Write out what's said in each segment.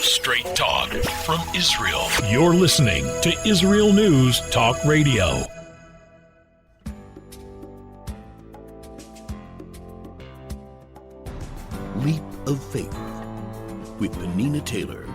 Straight talk from Israel. You're listening to Israel News Talk Radio. Leap of Faith with Penina Taylor.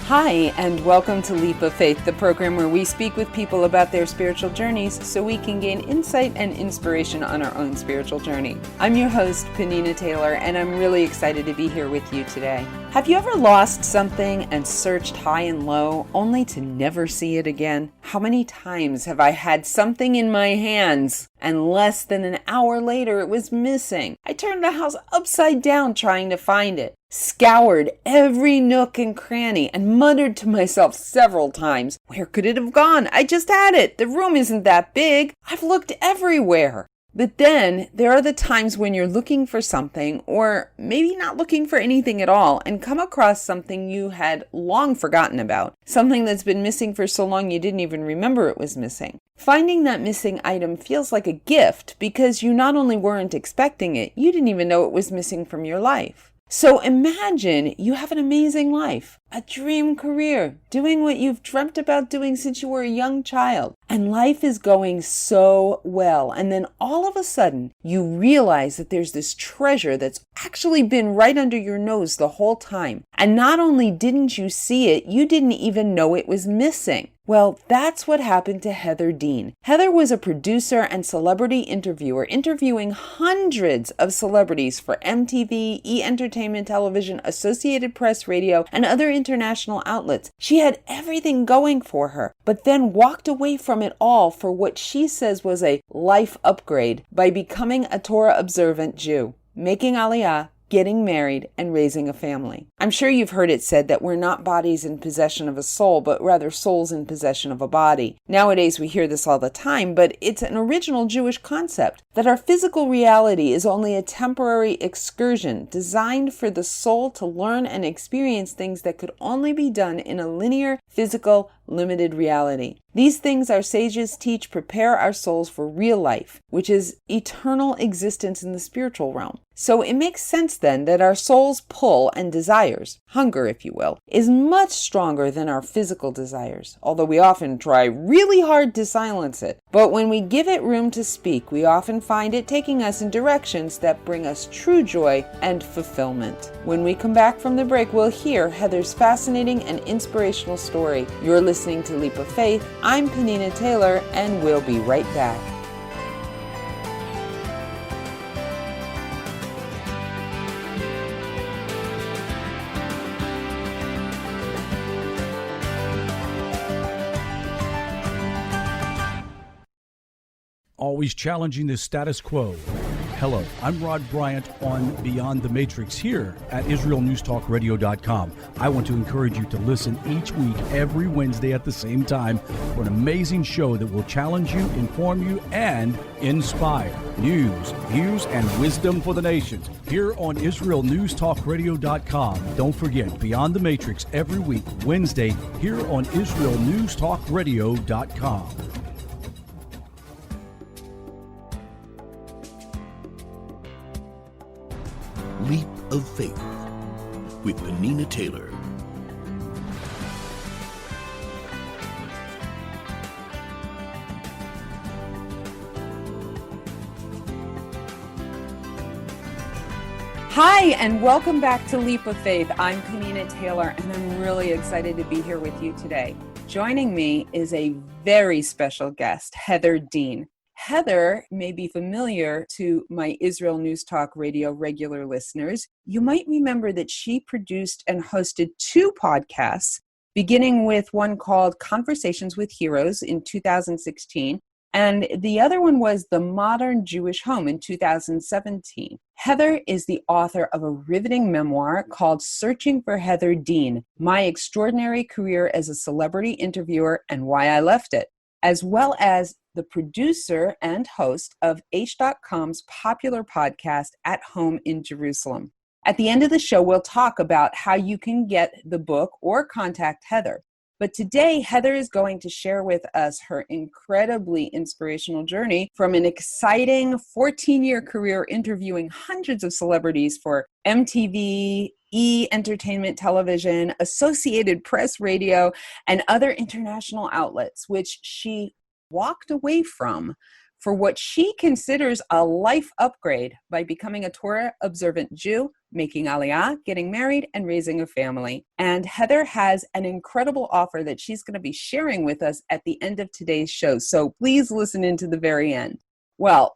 Hi, and welcome to Leap of Faith, the program where we speak with people about their spiritual journeys so we can gain insight and inspiration on our own spiritual journey. I'm your host, Penina Taylor, and I'm really excited to be here with you today. Have you ever lost something and searched high and low only to never see it again? How many times have I had something in my hands and less than an hour later it was missing? I turned the house upside down trying to find it, scoured every nook and cranny, and muttered to myself several times, "Where could it have gone? I just had it. The room isn't that big. I've looked everywhere." But then there are the times when you're looking for something, or maybe not looking for anything at all, and come across something you had long forgotten about, something that's been missing for so long you didn't even remember it was missing. Finding that missing item feels like a gift because you not only weren't expecting it, you didn't even know it was missing from your life. So imagine you have an amazing life, a dream career, doing what you've dreamt about doing since you were a young child, and life is going so well. And then all of a sudden, you realize that there's this treasure that's actually been right under your nose the whole time. And not only didn't you see it, you didn't even know it was missing. Well, that's what happened to Heather Dean. Heather was a producer and celebrity interviewer, interviewing hundreds of celebrities for MTV, E! Entertainment Television, Associated Press Radio, and other international outlets. She had everything going for her, but then walked away from it all for what she says was a life upgrade by becoming a Torah Observant Jew, making Aliyah, getting married, and raising a family. I'm sure you've heard it said that we're not bodies in possession of a soul, but rather souls in possession of a body. Nowadays we hear this all the time, but it's an original Jewish concept that our physical reality is only a temporary excursion designed for the soul to learn and experience things that could only be done in a linear, physical, limited reality. These things our sages teach prepare our souls for real life, which is eternal existence in the spiritual realm. So it makes sense then that our soul's pull and desires, hunger if you will, is much stronger than our physical desires, although we often try really hard to silence it. But when we give it room to speak, we often find it taking us in directions that bring us true joy and fulfillment. When we come back from the break, we'll hear Heather's fascinating and inspirational story. You're listening to Leap of Faith. I'm Penina Taylor, and we'll be right back. Always challenging the status quo. Hello, I'm Rod Bryant on Beyond the Matrix here at IsraelNewsTalkRadio.com. I want to encourage you to listen each week, every Wednesday at the same time, for an amazing show that will challenge you, inform you, and inspire. News, views, and wisdom for the nations here on IsraelNewsTalkRadio.com. Don't forget, Beyond the Matrix every week, Wednesday, here on IsraelNewsTalkRadio.com. Leap of Faith with Penina Taylor. Hi, and welcome back to Leap of Faith. I'm Penina Taylor, and I'm really excited to be here with you today. Joining me is a very special guest, Heather Dean. Heather may be familiar to my Israel News Talk Radio regular listeners. You might remember that she produced and hosted two podcasts, beginning with one called Conversations with Heroes in 2016, and the other one was The Modern Jewish Home in 2017. Heather is the author of a riveting memoir called Searching for Heather Dean, My Extraordinary Career as a Celebrity Interviewer and Why I Left It, as well as the producer and host of H.com's popular podcast, At Home in Jerusalem. At the end of the show, we'll talk about how you can get the book or contact Heather. But today, Heather is going to share with us her incredibly inspirational journey from an exciting 14-year career interviewing hundreds of celebrities for MTV, E! Entertainment Television, Associated Press Radio, and other international outlets, which she walked away from for what she considers a life upgrade by becoming a Torah Observant Jew, making Aliyah, getting married, and raising a family. And Heather has an incredible offer that she's going to be sharing with us at the end of today's show. So please listen in to the very end. Well,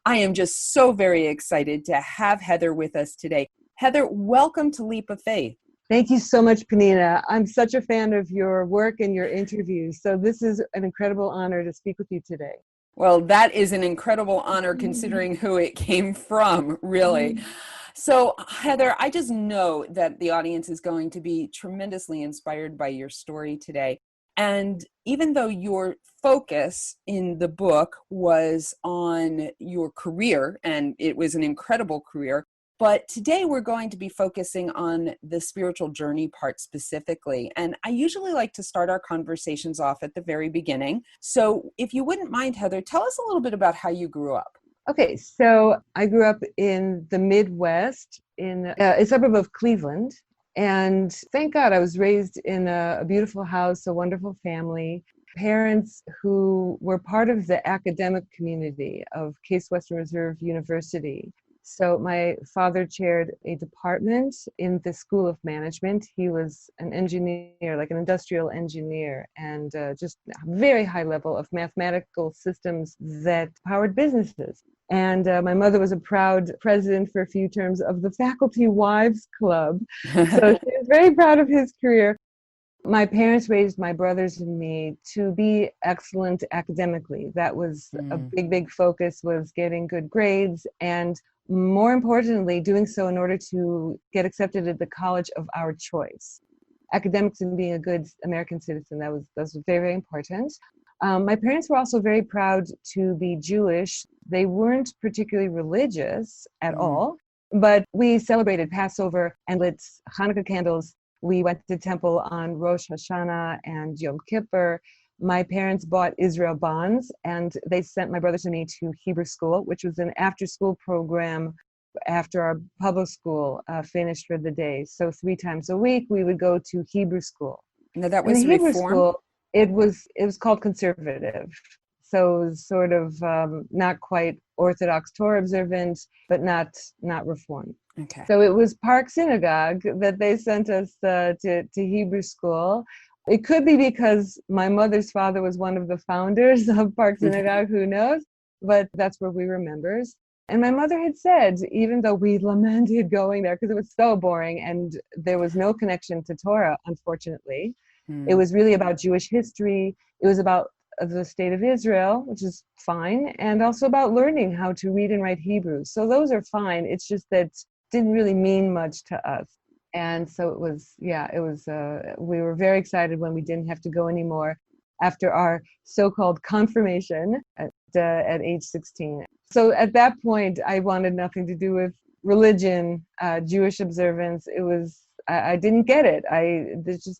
I am just so very excited to have Heather with us today. Heather, welcome to Leap of Faith. Thank you so much, Penina. I'm such a fan of your work and your interviews. So this is an incredible honor to speak with you today. Well, that is an incredible honor considering who it came from, really. So, Heather, I just know that the audience is going to be tremendously inspired by your story today. And even though your focus in the book was on your career, and it was an incredible career, but today we're going to be focusing on the spiritual journey part specifically. And I usually like to start our conversations off at the very beginning. So if you wouldn't mind, Heather, tell us a little bit about how you grew up. Okay, so I grew up in the Midwest, in a suburb of Cleveland. And thank God I was raised in a beautiful house, a wonderful family, parents who were part of the academic community of Case Western Reserve University. So my father chaired a department in the School of Management. He was an engineer, like an industrial engineer, and just a very high level of mathematical systems that powered businesses. And my mother was a proud president for a few terms of the Faculty Wives Club. So she was very proud of his career. My parents raised my brothers and me to be excellent academically. That was a big focus, was getting good grades, and more importantly, doing so in order to get accepted at the college of our choice. Academics and being a good American citizen, that was very, very important. My parents were also very proud to be Jewish. They weren't particularly religious at all, but we celebrated Passover and lit Hanukkah candles. We went to temple on Rosh Hashanah and Yom Kippur. My parents bought Israel bonds, and they sent my brothers and me to Hebrew school, which was an after-school program after our public school finished for the day. So 3 times a week, we would go to Hebrew school. Now that was Hebrew Reform? School, it was called conservative. So it was sort of not quite Orthodox Torah observant, but not Reform. Okay. So it was Park Synagogue that they sent us to Hebrew school. It could be because my mother's father was one of the founders of Park Synagogue, who knows? But that's where we were members. And my mother had said, even though we lamented going there because it was so boring and there was no connection to Torah, unfortunately, it was really about Jewish history. It was about the state of Israel, which is fine, and also about learning how to read and write Hebrew. So those are fine. It's just that it didn't really mean much to us. And so it was, we were very excited when we didn't have to go anymore after our so-called confirmation at age 16. So at that point, I wanted nothing to do with religion, Jewish observance. It was, I didn't get it.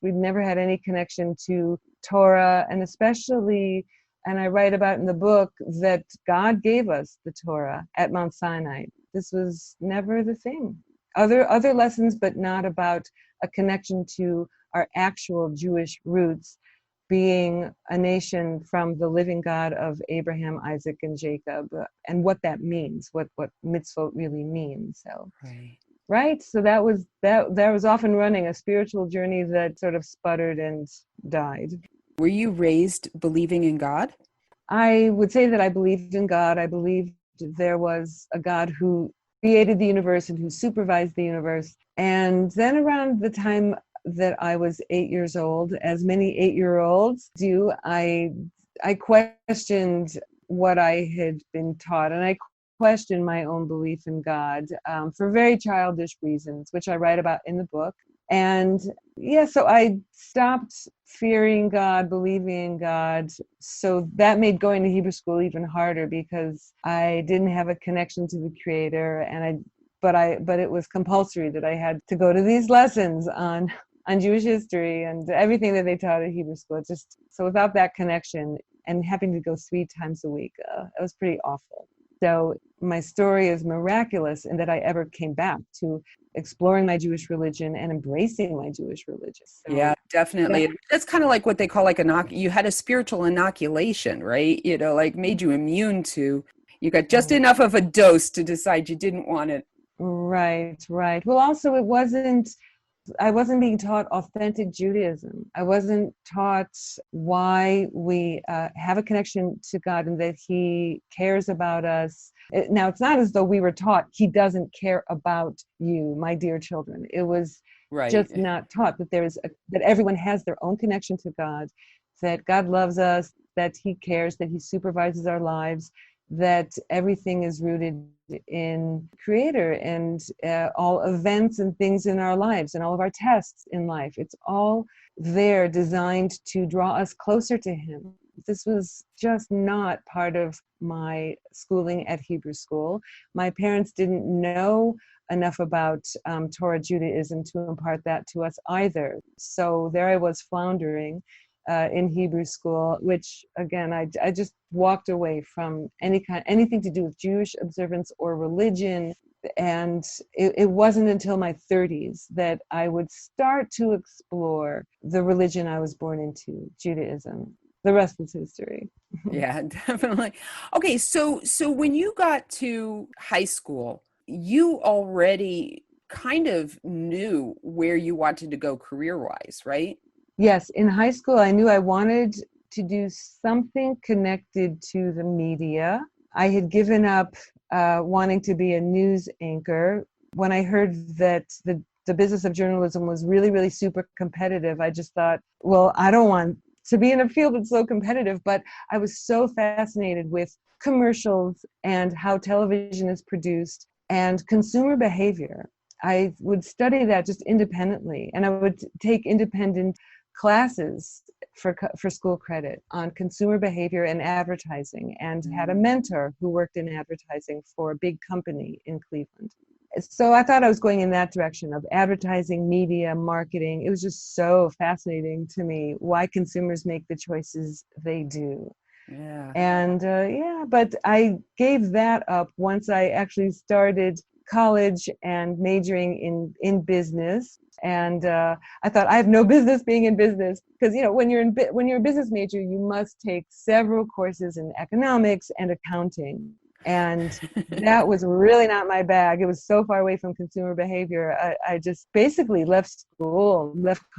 We'd never had any connection to Torah, and especially, and I write about in the book, that God gave us the Torah at Mount Sinai. This was never the thing. Other lessons, but not about a connection to our actual Jewish roots, being a nation from the living God of Abraham, Isaac, and Jacob, and what that means, what mitzvot really means. So, right. So that was often running a spiritual journey that sort of sputtered and died. Were you raised believing in God? I would say that I believed in God. I believed there was a God who created the universe and who supervised the universe. And then around the time that I was 8 years old, as many 8-year-olds do, I questioned what I had been taught, and I questioned my own belief in God for very childish reasons, which I write about in the book. And so I stopped fearing God, believing in God. So that made going to Hebrew school even harder because I didn't have a connection to the Creator, but it was compulsory that I had to go to these lessons on Jewish history and everything that they taught at Hebrew school. It's just, so without that connection and having to go 3 times a week, it was pretty awful. So my story is miraculous in that I ever came back to exploring my Jewish religion and embracing my Jewish religion. So, Yeah, definitely. yeah. That's kind of like what they call like you had a spiritual inoculation, right? Like made you immune to, you got just enough of a dose to decide you didn't want it. Right, right. Well, also I wasn't being taught authentic Judaism. I wasn't taught why we have a connection to God and that He cares about us. Now, it's not as though we were taught He doesn't care about you, my dear children. It was Right. just not taught that that everyone has their own connection to God, that God loves us, that He cares, that He supervises our lives, that everything is rooted in Creator and all events and things in our lives and all of our tests in life. It's all there designed to draw us closer to Him. This was just not part of my schooling at Hebrew school. My parents didn't know enough about Torah Judaism to impart that to us either. So there I was floundering in Hebrew school, which again, I just walked away from anything to do with Jewish observance or religion. And it wasn't until my 30s that I would start to explore the religion I was born into, Judaism. The rest is history. Yeah, definitely. Okay, so when you got to high school, you already kind of knew where you wanted to go career-wise, right? Yes, in high school, I knew I wanted to do something connected to the media. I had given up wanting to be a news anchor. When I heard that the business of journalism was really, really super competitive, I just thought, well, I don't want to be in a field that's so competitive, but I was so fascinated with commercials and how television is produced and consumer behavior. I would study that just independently, and I would take independent classes for school credit on consumer behavior and advertising, and had a mentor who worked in advertising for a big company in Cleveland. So I thought I was going in that direction of advertising, media, marketing. It was just so fascinating to me why consumers make the choices they do. Yeah. And but I gave that up once I actually started college and majoring in business. And I thought, I have no business being in business, because when you're a business major, you must take several courses in economics and accounting. And that was really not my bag. It was so far away from consumer behavior. I just basically left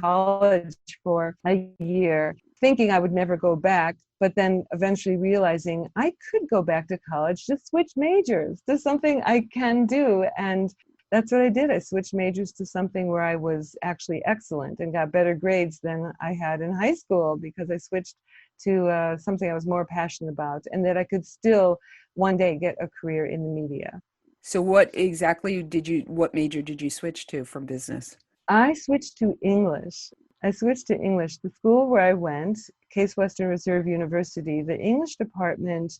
college for a year, thinking I would never go back, but then eventually realizing I could go back to college, just switch majors. There's something I can do. And that's what I did. I switched majors to something where I was actually excellent and got better grades than I had in high school, because I switched to something I was more passionate about, and that I could still one day get a career in the media. So what major did you switch to from business? I switched to English. The school where I went, Case Western Reserve University, the English department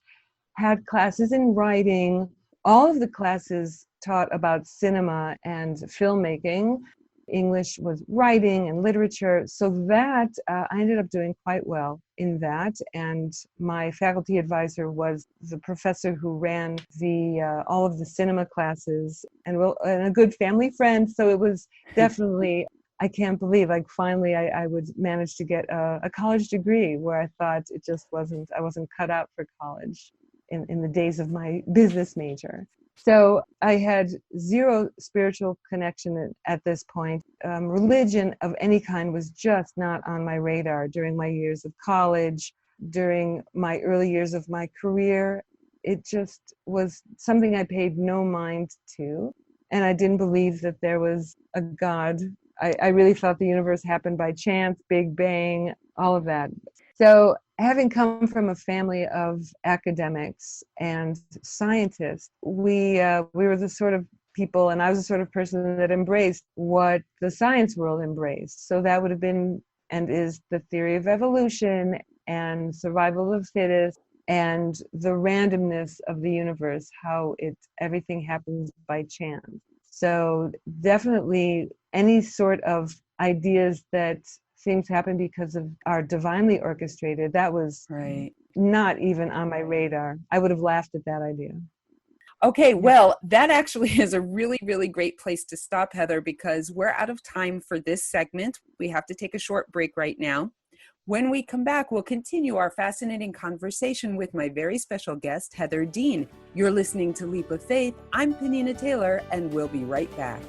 had classes in writing. All of the classes taught about cinema and filmmaking. English was writing and literature. So that I ended up doing quite well in that. And my faculty advisor was the professor who ran all of the cinema classes, and a good family friend. So it was definitely, I can't believe, like, finally I would manage to get a college degree where I thought I wasn't cut out for college in the days of my business major. So I had zero spiritual connection at this point. Religion of any kind was just not on my radar during my years of college, during my early years of my career. It just was something I paid no mind to. And I didn't believe that there was a God. I really thought the universe happened by chance, Big Bang, all of that. So having come from a family of academics and scientists, we were the sort of people, and I was the sort of person that embraced what the science world embraced. So that would have been and is the theory of evolution and survival of the fittest and the randomness of the universe, how everything happens by chance. So definitely any sort of ideas that things happen because are divinely orchestrated, that was Right. not even on my radar. I would have laughed at that idea. Okay, well, that actually is a really, really great place to stop, Heather, because we're out of time for this segment. We have to take a short break right now. When we come back, we'll continue our fascinating conversation with my very special guest, Heather Dean. You're listening to Leap of Faith. I'm Penina Taylor, and we'll be right back.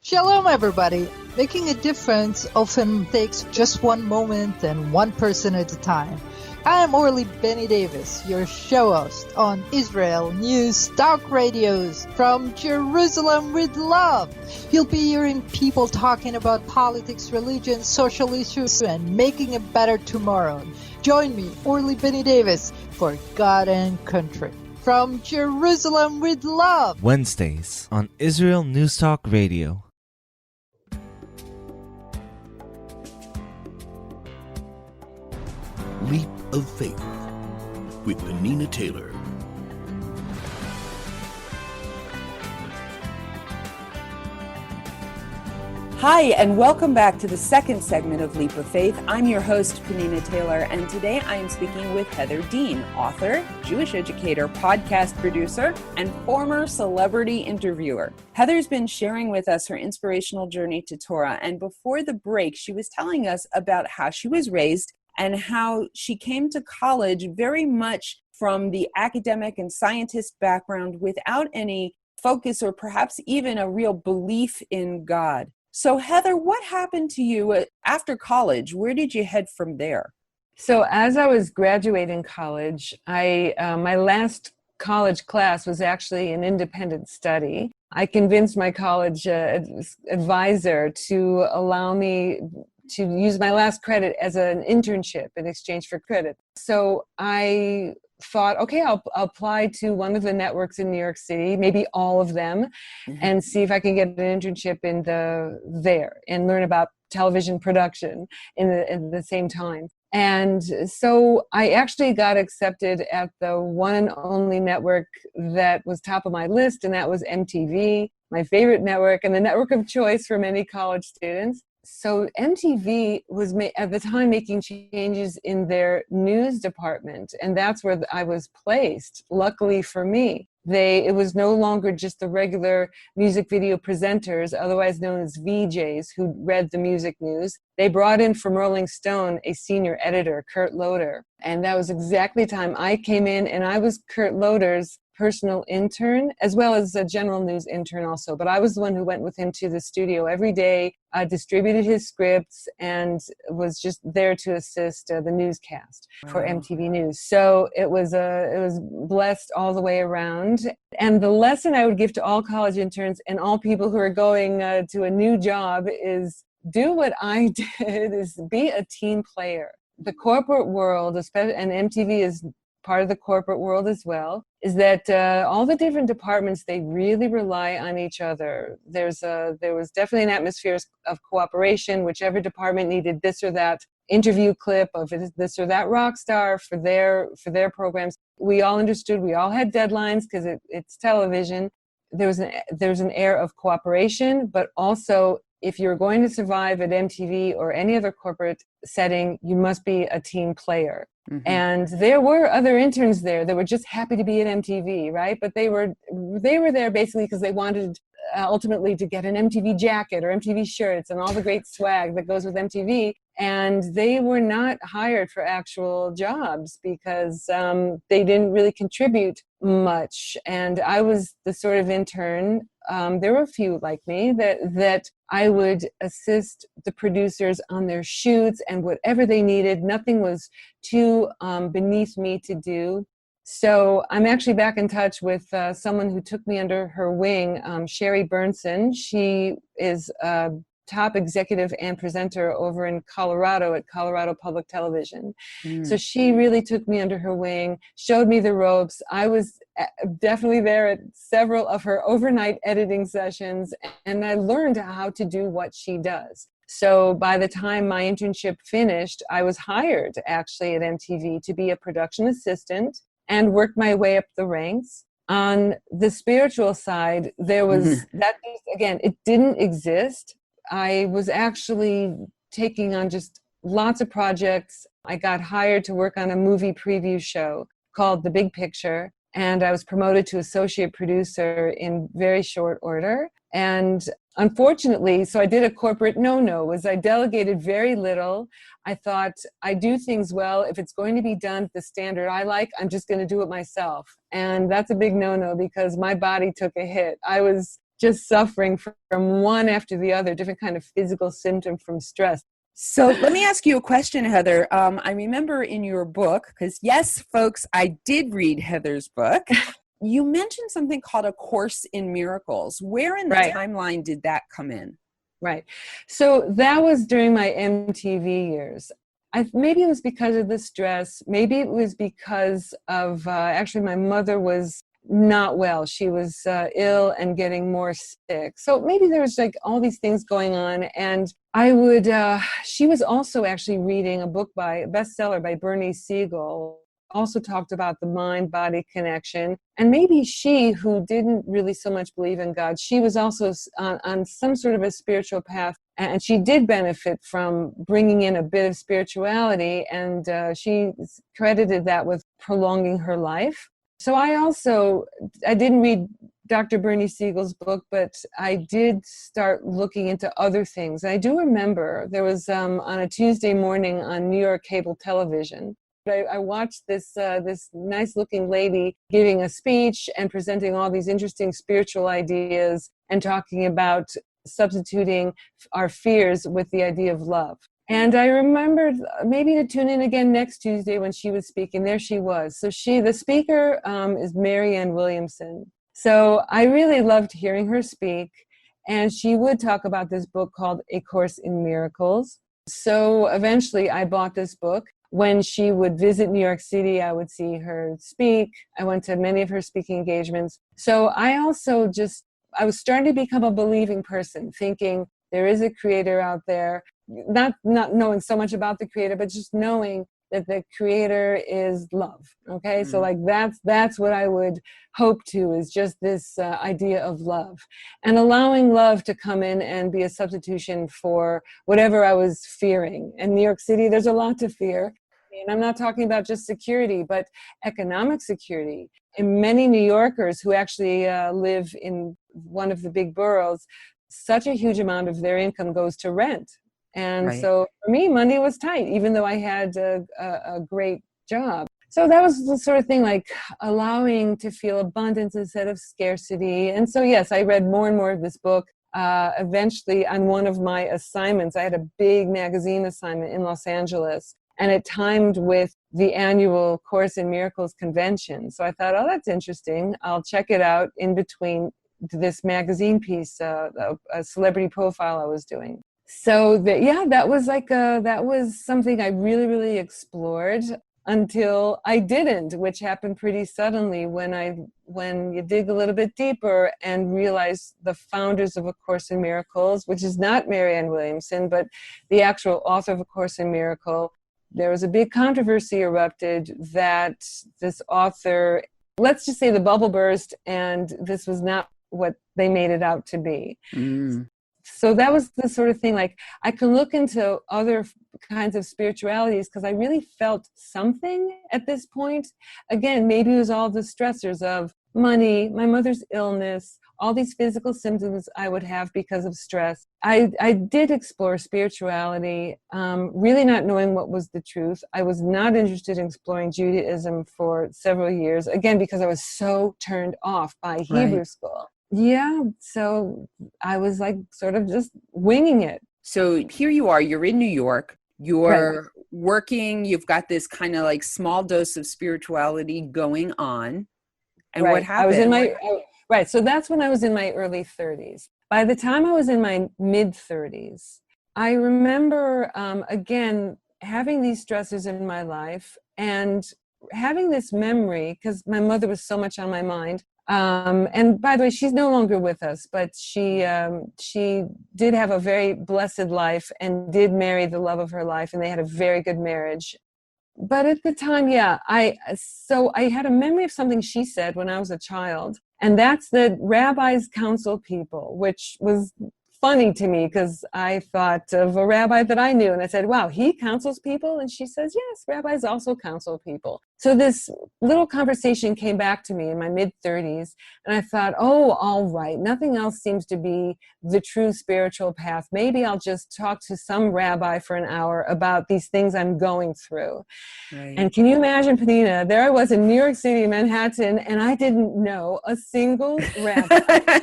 Shalom, everybody. Making a difference often takes just one moment and one person at a time. I am Orly Benny Davis, your show host on Israel News Talk Radios from Jerusalem with Love. You'll be hearing people talking about politics, religion, social issues, and making a better tomorrow. Join me, Orly Benny Davis, for God and Country. From Jerusalem with Love. Wednesdays on Israel News Talk Radio. Leap of Faith with Penina Taylor. Hi, and welcome back to the second segment of Leap of Faith. I'm your host, Penina Taylor, and today I am speaking with Heather Dean, author, Jewish educator, podcast producer, and former celebrity interviewer. Heather's been sharing with us her inspirational journey to Torah, and before the break, she was telling us about how she was raised and how she came to college very much from the academic and scientist background without any focus or perhaps even a real belief in God. So Heather, what happened to you after college? Where did you head from there? So as I was graduating college, my last college class was actually an independent study. I convinced my college advisor to allow me to use my last credit as an internship in exchange for credit. So I thought, okay, I'll apply to one of the networks in New York City, maybe all of them, and see if I can get an internship there and learn about television production in the same time. And so I actually got accepted at the one and only network that was top of my list, and that was MTV, my favorite network and the network of choice for many college students. So MTV was at the time making changes in their news department, and that's where I was placed, luckily for me. It was no longer just the regular music video presenters, otherwise known as VJs, who read the music news. They brought in from Rolling Stone a senior editor, Kurt Loder, and that was exactly the time I came in, and I was Kurt Loder's personal intern, as well as a general news intern also. But I was the one who went with him to the studio every day, distributed his scripts, and was just there to assist the newscast for MTV News. So it was blessed all the way around. And the lesson I would give to all college interns and all people who are going to a new job is do what I did, is be a team player. The corporate world, especially, and MTV is part of the corporate world as well, is that all the different departments, they really rely on each other. There was definitely an atmosphere of cooperation. Whichever department needed this or that interview clip of this or that rock star for their programs, we all understood. We all had deadlines because it's television. There was an air of cooperation, but also, if you're going to survive at MTV or any other corporate setting, you must be a team player. Mm-hmm. And there were other interns there that were just happy to be at MTV, right? But they were there basically because they wanted ultimately to get an MTV jacket or MTV shirts and all the great swag that goes with MTV. And they were not hired for actual jobs because they didn't really contribute much. And I was the sort of intern, there were a few like me, that I would assist the producers on their shoots and whatever they needed. Nothing was too beneath me to do. So I'm actually back in touch with someone who took me under her wing, Sherry Burnson. She is a top executive and presenter over in Colorado at Colorado Public Television. So she really took me under her wing, showed me the ropes. I was definitely there at several of her overnight editing sessions, and I learned how to do what she does. So by the time my internship finished, I was hired actually at MTV to be a production assistant and worked my way up the ranks. On the spiritual side, there was that, again, it didn't exist. I was actually taking on just lots of projects. I got hired to work on a movie preview show called The Big Picture, and I was promoted to associate producer in very short order. And unfortunately, so I did a corporate no-no, was I delegated very little. I thought, I do things well. If it's going to be done the standard I like, I'm just going to do it myself. And that's a big no-no because my body took a hit. I was just suffering from one after the other, different kind of physical symptom from stress. So let me ask you a question, Heather. I remember in your book, because yes, folks, I did read Heather's book. You mentioned something called A Course in Miracles. Where in the timeline did that come in? Right. So that was during my MTV years. Maybe it was because of the stress. Maybe it was because of, actually my mother was not well. She was ill and getting more sick. So maybe there was like all these things going on. And she was also actually reading a bestseller by Bernie Siegel, also talked about the mind-body connection. And maybe she, who didn't really so much believe in God, she was also on some sort of a spiritual path. And she did benefit from bringing in a bit of spirituality. And she credited that with prolonging her life. So I didn't read Dr. Bernie Siegel's book, but I did start looking into other things. I do remember there was on a Tuesday morning on New York cable television, I watched this nice-looking lady giving a speech and presenting all these interesting spiritual ideas and talking about substituting our fears with the idea of love. And I remembered maybe to tune in again next Tuesday when she was speaking. There she was. So the speaker is Marianne Williamson. So I really loved hearing her speak. And she would talk about this book called A Course in Miracles. So eventually I bought this book. When she would visit New York City, I would see her speak. I went to many of her speaking engagements. So I was starting to become a believing person, thinking there is a creator out there, not knowing so much about the creator, but just knowing that the creator is love. Okay. So like that's what I would hope to, is just this idea of love and allowing love to come in and be a substitution for whatever I was fearing. In New York City, there's a lot to fear. And I'm not talking about just security, but economic security. And many New Yorkers who actually live in one of the big boroughs, such a huge amount of their income goes to rent. And so for me, money was tight, even though I had a great job. So that was the sort of thing, like allowing to feel abundance instead of scarcity. And so, yes, I read more and more of this book. Eventually, on one of my assignments, I had a big magazine assignment in Los Angeles, and it timed with the annual Course in Miracles convention. So I thought, oh, that's interesting. I'll check it out in between this magazine piece, a celebrity profile I was doing. So that was something I really, really explored until I didn't, which happened pretty suddenly when you dig a little bit deeper and realize the founders of A Course in Miracles, which is not Marianne Williamson, but the actual author of A Course in Miracle. There was a big controversy erupted that this author, let's just say the bubble burst, and this was not what they made it out to be. So that was the sort of thing, like I can look into other kinds of spiritualities because I really felt something at this point. Again, maybe it was all the stressors of money, my mother's illness, all these physical symptoms I would have because of stress. I did explore spirituality, really not knowing what was the truth. I was not interested in exploring Judaism for several years, again, because I was so turned off by Hebrew school. Yeah, so I was like sort of just winging it. So here you are, you're in New York, you're working, you've got this kind of like small dose of spirituality going on. And what happened? So that's when I was in my early 30s. By the time I was in my mid 30s, I remember, again, having these stressors in my life and having this memory, because my mother was so much on my mind. And by the way, she's no longer with us, but she did have a very blessed life and did marry the love of her life, and they had a very good marriage. But at the time, I had a memory of something she said when I was a child, and that's that rabbis counsel people, which was funny to me because I thought of a rabbi that I knew, and I said, wow, he counsels people? And she says, yes, rabbis also counsel people. So this little conversation came back to me in my mid-30s, and I thought, oh, all right, nothing else seems to be the true spiritual path. Maybe I'll just talk to some rabbi for an hour about these things I'm going through. Right. And can you imagine, Penina, there I was in New York City, Manhattan, and I didn't know a single rabbi.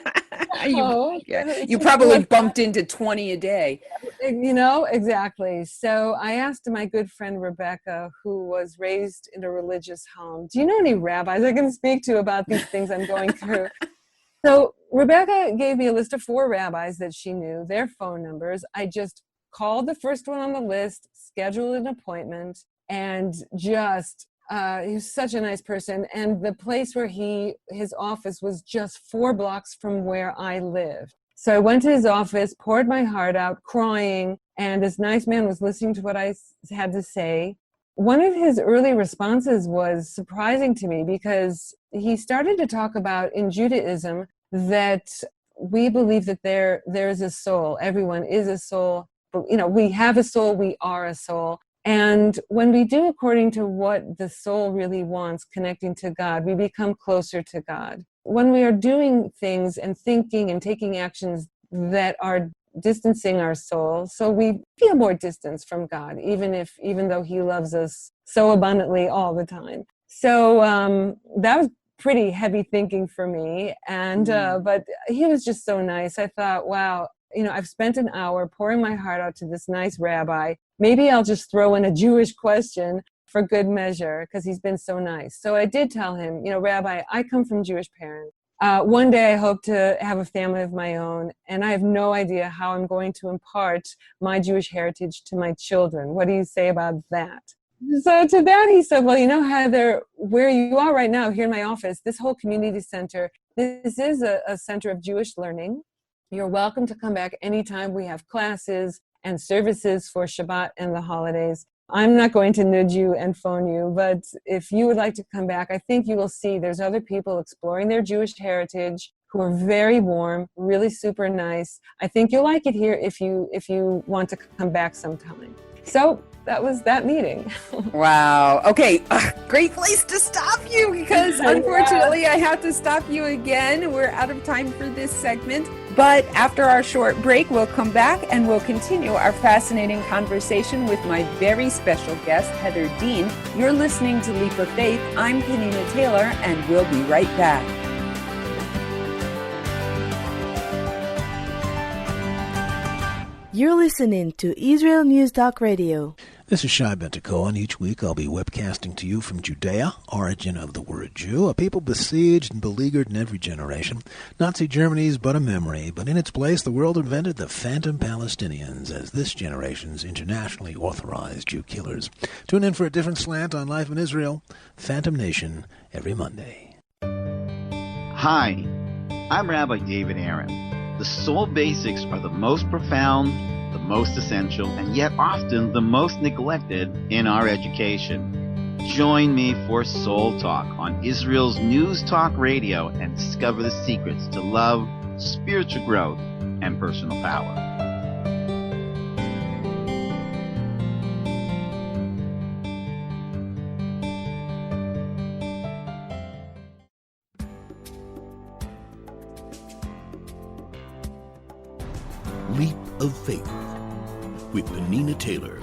You probably bumped into 20 a day. Exactly. So I asked my good friend Rebecca, who was raised in a religious home, do you know any rabbis I can speak to about these things I'm going through? So Rebecca gave me a list of 4 rabbis that she knew, their phone numbers. I just called the first one on the list, scheduled an appointment, and just he was such a nice person, and the place where his office was just 4 blocks from where I lived. So I went to his office, poured my heart out, crying, and this nice man was listening to what I had to say. One of his early responses was surprising to me because he started to talk about in Judaism that we believe that there is a soul. Everyone is a soul. We have a soul. We are a soul. And when we do according to what the soul really wants, connecting to God, we become closer to God. When we are doing things and thinking and taking actions that are distancing our soul, so we feel more distance from God, even though He loves us so abundantly all the time. So that was pretty heavy thinking for me. And but he was just so nice. I thought, wow, I've spent an hour pouring my heart out to this nice rabbi. Maybe I'll just throw in a Jewish question for good measure because he's been so nice. So I did tell him, Rabbi, I come from Jewish parents. One day I hope to have a family of my own, and I have no idea how I'm going to impart my Jewish heritage to my children. What do you say about that? So to that he said, well, Heather, where you are right now here in my office, this whole community center, this is a center of Jewish learning. You're welcome to come back anytime. We have classes and services for Shabbat and the holidays. I'm not going to nudge you and phone you, but if you would like to come back, I think you will see there's other people exploring their Jewish heritage who are very warm, really super nice. I think you'll like it here if you want to come back sometime. So that was that meeting. Wow. Okay. Great place to stop you because unfortunately I have to stop you again. We're out of time for this segment. But after our short break, we'll come back and we'll continue our fascinating conversation with my very special guest, Heather Dean. You're listening to Leap of Faith. I'm Penina Taylor, and we'll be right back. You're listening to Israel News Talk Radio. This is Shai Bentako, and each week I'll be webcasting to you from Judea, origin of the word Jew, a people besieged and beleaguered in every generation. Nazi Germany's but a memory, but in its place the world invented the phantom Palestinians as this generation's internationally authorized Jew killers. Tune in for a different slant on life in Israel, Phantom Nation, every Monday. Hi, I'm Rabbi David Aaron. The soul basics are the most profound, the most essential, and yet often the most neglected in our education. Join me for Soul Talk on Israel's News Talk Radio and discover the secrets to love, spiritual growth, and personal power. Leap of Faith with Penina Taylor.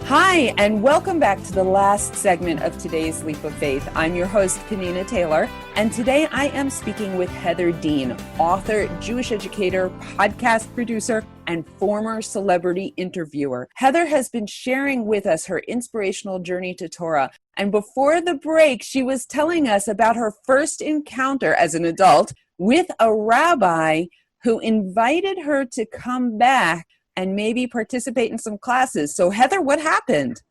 Hi, and welcome back to the last segment of today's Leap of Faith. I'm your host, Penina Taylor, and today I am speaking with Heather Dean, author, Jewish educator, podcast producer, and former celebrity interviewer. Heather has been sharing with us her inspirational journey to Torah, and before the break, she was telling us about her first encounter as an adult with a rabbi who invited her to come back and maybe participate in some classes. So Heather, what happened?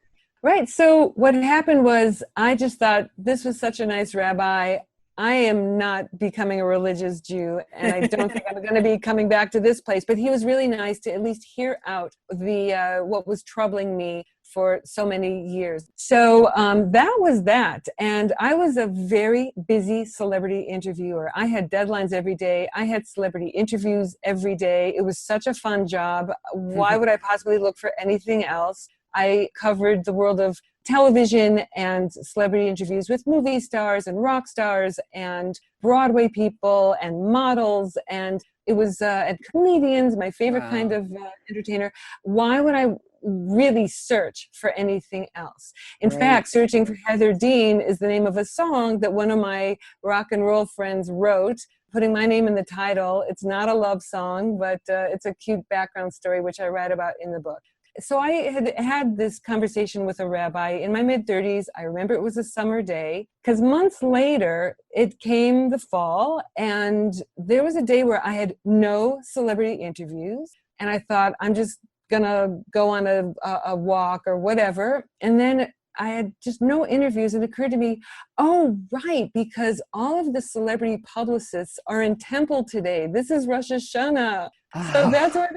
Right. So what happened was I just thought this was such a nice rabbi. I am not becoming a religious Jew, and I don't think I'm going to be coming back to this place. But he was really nice to at least hear out the what was troubling me for so many years. So that was that. And I was a very busy celebrity interviewer. I had deadlines every day. I had celebrity interviews every day. It was such a fun job. Why would I possibly look for anything else? I covered the world of television and celebrity interviews with movie stars and rock stars and Broadway people and models. And it was and comedians, my favorite kind of entertainer. Why would I really search for anything else? In fact, Searching for Heather Dean is the name of a song that one of my rock and roll friends wrote, putting my name in the title. It's not a love song, but it's a cute background story, which I write about in the book. So I had this conversation with a rabbi in my mid-30s. I remember it was a summer day, because months later, it came the fall, and there was a day where I had no celebrity interviews, and I thought, I'm just going to go on a walk or whatever. And then I had just no interviews, and it occurred to me, oh, right, because all of the celebrity publicists are in temple today. This is Rosh Hashanah. So that's what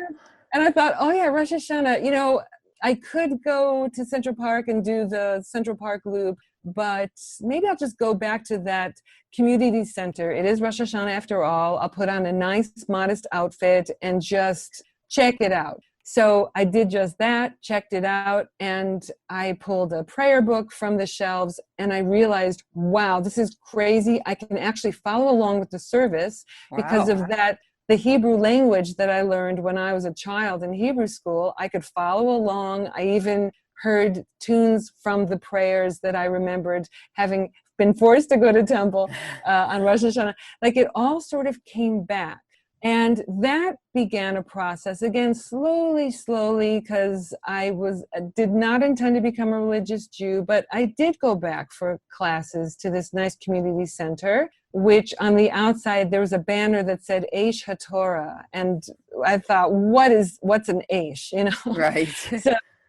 and I thought, oh yeah, Rosh Hashanah, you know, I could go to Central Park and do the Central Park Loop, but maybe I'll just go back to that community center. It is Rosh Hashanah after all. I'll put on a nice, modest outfit and just check it out. So I did just that, checked it out, and I pulled a prayer book from the shelves, and I realized, wow, this is crazy. I can actually follow along with the service because of that. The Hebrew language that I learned when I was a child in Hebrew school, I could follow along. I even heard tunes from the prayers that I remembered having been forced to go to temple on Rosh Hashanah. Like it all sort of came back. And that began a process, again, slowly, because I did not intend to become a religious Jew, but I did go back for classes to this nice community center, which on the outside, there was a banner that said Aish HaTorah. And I thought, what's an Aish, you know? Right.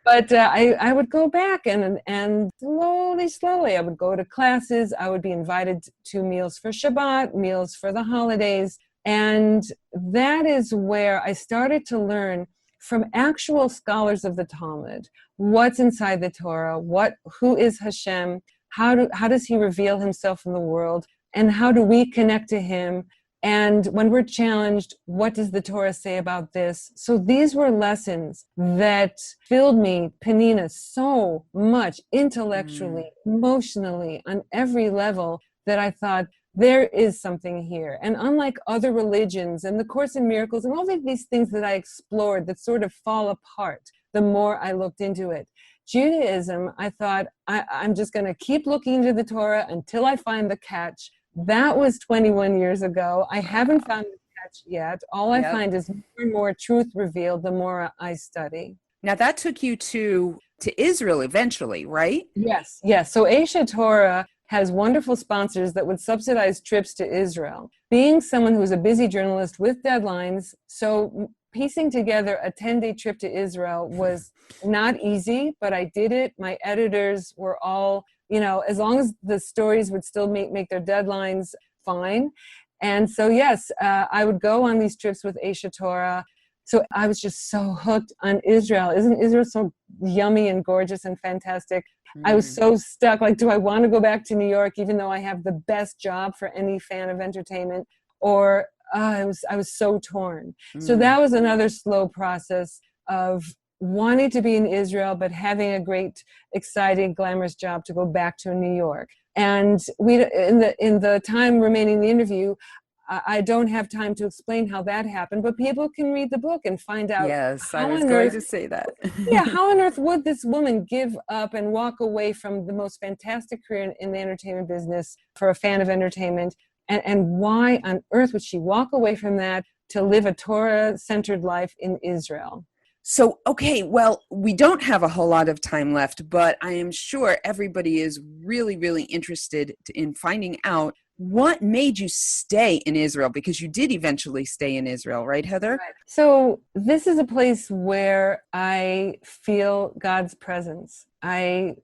But I would go back and slowly, I would go to classes. I would be invited to meals for Shabbat, meals for the holidays. And that is where I started to learn from actual scholars of the Talmud, what's inside the Torah, who is Hashem, how does he reveal himself in the world, and how do we connect to him? And when we're challenged, what does the Torah say about this? So these were lessons that filled me, Penina, so much intellectually, emotionally, on every level, that I thought, there is something here. And unlike other religions and the Course in Miracles and all of these things that I explored that sort of fall apart the more I looked into it, Judaism, I thought, I'm just going to keep looking into the Torah until I find the catch. That was 21 years ago. I haven't found the catch yet. All I find is more and more truth revealed the more I study. Now that took you to Israel eventually, right? Yes. So Aish HaTorah has wonderful sponsors that would subsidize trips to Israel. Being someone who's a busy journalist with deadlines, so piecing together a 10-day trip to Israel was not easy, but I did it. My editors were all, as long as the stories would still make their deadlines, fine. And so, yes, I would go on these trips with Aish HaTorah. So I was just so hooked on Israel. Isn't Israel so yummy and gorgeous and fantastic? I was so stuck. Like, do I want to go back to New York, even though I have the best job for any fan of entertainment? Or I was so torn. So that was another slow process of wanting to be in Israel, but having a great, exciting, glamorous job to go back to New York. And in the time remaining in the interview, I don't have time to explain how that happened, but people can read the book and find out. Yes, I was going to say that. How on earth would this woman give up and walk away from the most fantastic career in the entertainment business for a fan of entertainment? And why on earth would she walk away from that to live a Torah-centered life in Israel? So, okay, well, we don't have a whole lot of time left, but I am sure everybody is really, really interested in finding out what made you stay in Israel? Because you did eventually stay in Israel, right, Heather? Right. So this is a place where I feel God's presence. I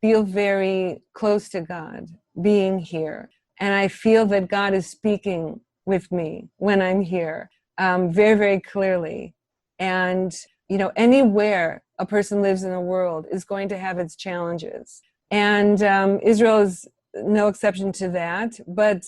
feel very close to God being here. And I feel that God is speaking with me when I'm here, very, very clearly. And, anywhere a person lives in the world is going to have its challenges. And Israel is no exception to that, but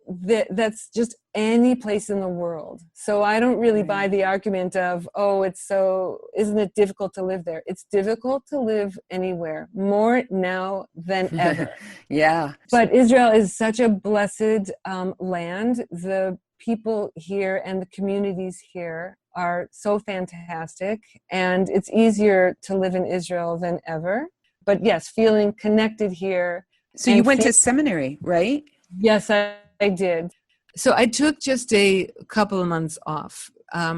that's just any place in the world. So I don't really buy the argument of, isn't it difficult to live there? It's difficult to live anywhere, more now than ever. Yeah. But Israel is such a blessed land. The people here and the communities here are so fantastic, and it's easier to live in Israel than ever. But yes, feeling connected here. So you went to seminary, right? Yes, I did. So I took just a couple of months off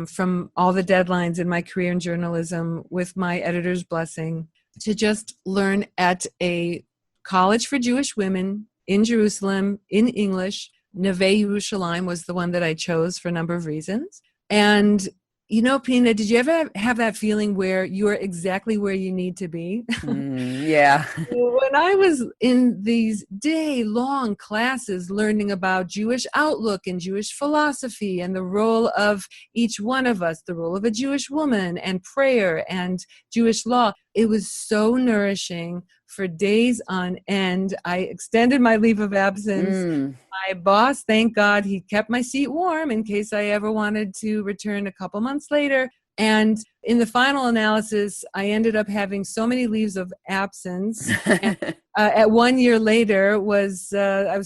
from all the deadlines in my career in journalism with my editor's blessing to just learn at a college for Jewish women in Jerusalem in English. Neve Yerushalayim was the one that I chose for a number of reasons. And Penina, did you ever have that feeling where you're exactly where you need to be? Yeah. When I was in these day-long classes learning about Jewish outlook and Jewish philosophy and the role of each one of us, the role of a Jewish woman and prayer and Jewish law, it was so nourishing for days on end. I extended my leave of absence. My boss, thank God, he kept my seat warm in case I ever wanted to return a couple months later. And in the final analysis, I ended up having so many leaves of absence. And, at 1 year later, I was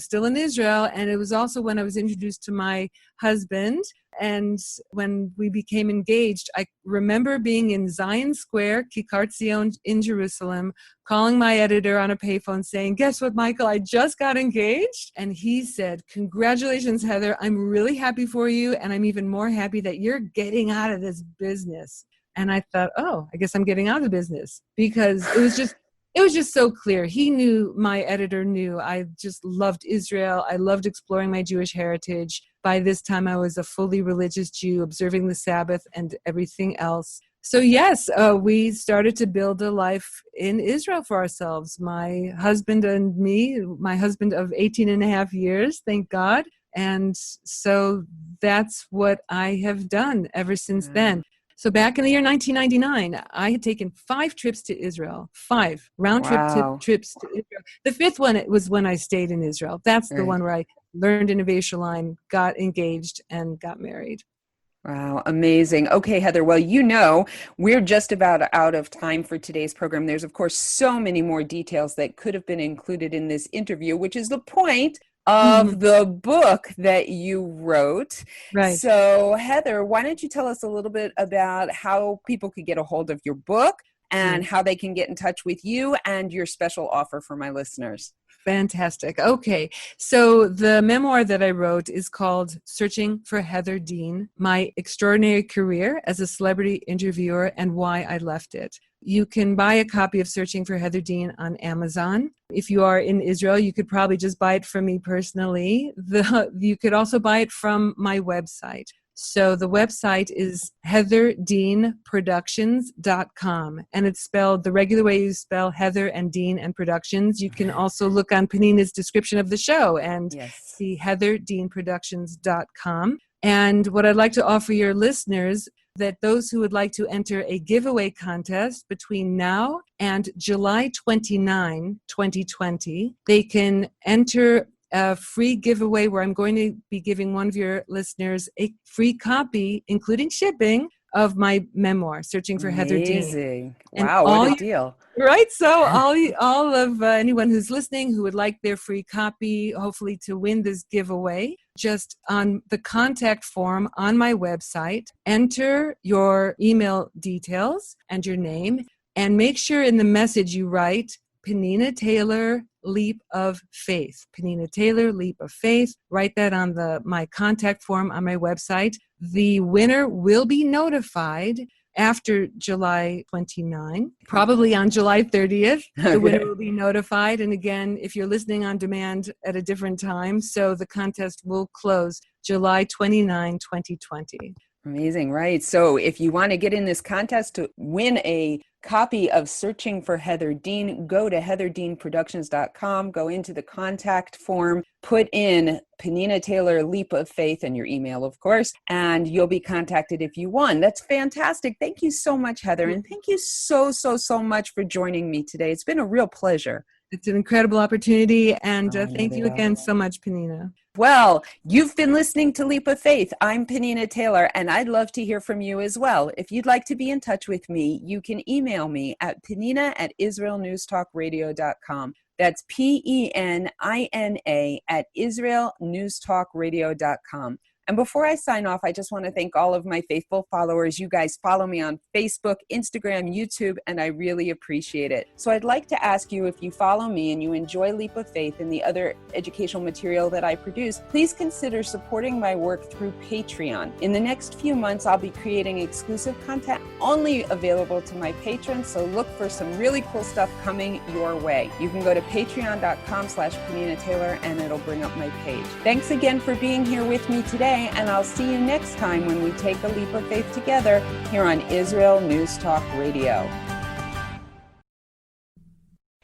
still in Israel, and it was also when I was introduced to my husband. And when we became engaged, I remember being in Zion Square, Kikar Tzion in Jerusalem, calling my editor on a payphone saying, "Guess what, Michael? I just got engaged." And he said, "Congratulations, Heather. I'm really happy for you. And I'm even more happy that you're getting out of this business." And I thought, I guess I'm getting out of the business, because it was just so clear. He knew, my editor knew, I just loved Israel. I loved exploring my Jewish heritage. By this time, I was a fully religious Jew, observing the Sabbath and everything else. So yes, we started to build a life in Israel for ourselves. My husband and me, my husband of 18 and a half years, thank God. And so that's what I have done ever since then. So back in the year 1999, I had taken 5 trips to Israel, 5 round-trip trips to Israel. The 5th one, it was when I stayed in Israel. That's the one where I learned in Neve Yerushalayim, got engaged, and got married. Wow, amazing. Okay, Heather, well, we're just about out of time for today's program. There's, of course, so many more details that could have been included in this interview, which is the point of the book that you wrote. Right. So, Heather, why don't you tell us a little bit about how people could get a hold of your book and how they can get in touch with you and your special offer for my listeners? Fantastic. Okay. So the memoir that I wrote is called Searching for Heather Dean, My Extraordinary Career as a Celebrity Interviewer and Why I Left It. You can buy a copy of Searching for Heather Dean on Amazon. If you are in Israel, you could probably just buy it from me personally. You could also buy it from my website. So the website is heatherdeanproductions.com, and it's spelled the regular way you spell Heather and Dean and Productions. You can also look on Penina's description of the show and see heatherdeanproductions.com. And what I'd like to offer your listeners, that those who would like to enter a giveaway contest between now and July 29, 2020, they can enter a free giveaway where I'm going to be giving one of your listeners a free copy, including shipping, of my memoir, Searching for Heather Dean. Amazing. Wow, what a deal. Right. So all of anyone who's listening who would like their free copy, hopefully to win this giveaway, just on the contact form on my website, enter your email details and your name, and make sure in the message you write Penina Taylor Leap of Faith. Penina Taylor Leap of Faith. Write that on my contact form on my website. The winner will be notified, after July 29, probably on July 30th. The winner will be notified. And again, if you're listening on demand at a different time, so the contest will close July 29, 2020. Amazing, right? So if you want to get in this contest to win a copy of Searching for Heather Dean, go to heatherdeanproductions.com, go into the contact form, put in Penina Taylor Leap of Faith and your email, of course, and you'll be contacted if you won. That's fantastic. Thank you so much, Heather. And thank you so much for joining me today. It's been a real pleasure. It's an incredible opportunity, and thank you again so much, Penina. Well, you've been listening to Leap of Faith. I'm Penina Taylor, and I'd love to hear from you as well. If you'd like to be in touch with me, you can email me at penina@israelnewstalkradio.com. That's PENINA@israelnewstalkradio.com. And before I sign off, I just want to thank all of my faithful followers. You guys follow me on Facebook, Instagram, YouTube, and I really appreciate it. So I'd like to ask you, if you follow me and you enjoy Leap of Faith and the other educational material that I produce, please consider supporting my work through Patreon. In the next few months, I'll be creating exclusive content only available to my patrons, so look for some really cool stuff coming your way. You can go to patreon.com/Penina Taylor and it'll bring up my page. Thanks again for being here with me today. And I'll see you next time when we take a leap of faith together here on Israel News Talk Radio.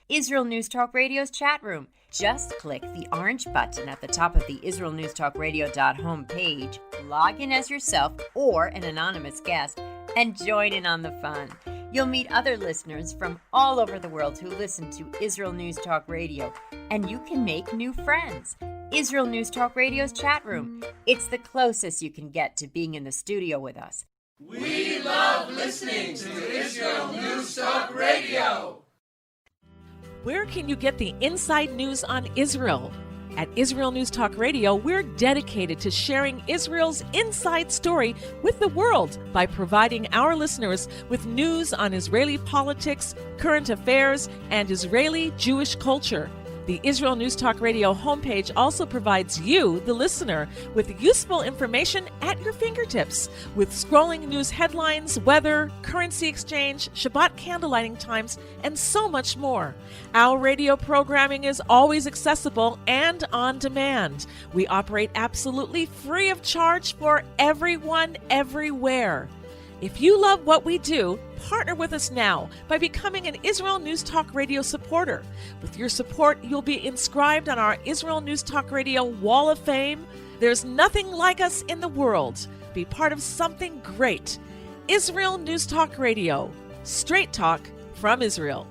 Israel News Talk Radio's chat room. Just click the orange button at the top of the israelnewstalkradio.home page, log in as yourself or an anonymous guest, and join in on the fun. You'll meet other listeners from all over the world who listen to Israel News Talk Radio, and you can make new friends. Israel News Talk Radio's chat room. It's the closest you can get to being in the studio with us. We love listening to Israel News Talk Radio. Where can you get the inside news on Israel? At Israel News Talk Radio, we're dedicated to sharing Israel's inside story with the world by providing our listeners with news on Israeli politics, current affairs, and Israeli Jewish culture. The Israel News Talk Radio homepage also provides you, the listener, with useful information at your fingertips, with scrolling news headlines, weather, currency exchange, Shabbat candlelighting times, and so much more. Our radio programming is always accessible and on demand. We operate absolutely free of charge for everyone, everywhere. If you love what we do, partner with us now by becoming an Israel News Talk Radio supporter. With your support, you'll be inscribed on our Israel News Talk Radio Wall of Fame. There's nothing like us in the world. Be part of something great. Israel News Talk Radio. Straight talk from Israel.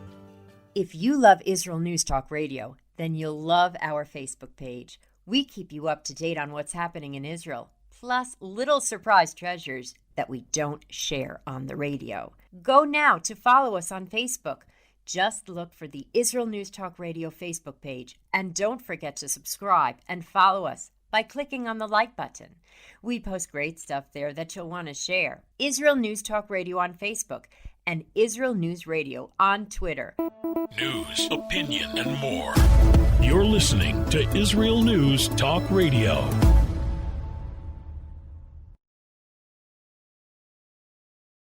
If you love Israel News Talk Radio, then you'll love our Facebook page. We keep you up to date on what's happening in Israel, plus little surprise treasures that we don't share on the radio. Go now to follow us on Facebook. Just look for the Israel News Talk Radio Facebook page, and don't forget to subscribe and follow us by clicking on the like button. We post great stuff there that you'll want to share. Israel News Talk Radio on Facebook and Israel News Radio on Twitter. News, opinion, and more. You're listening to Israel News Talk Radio.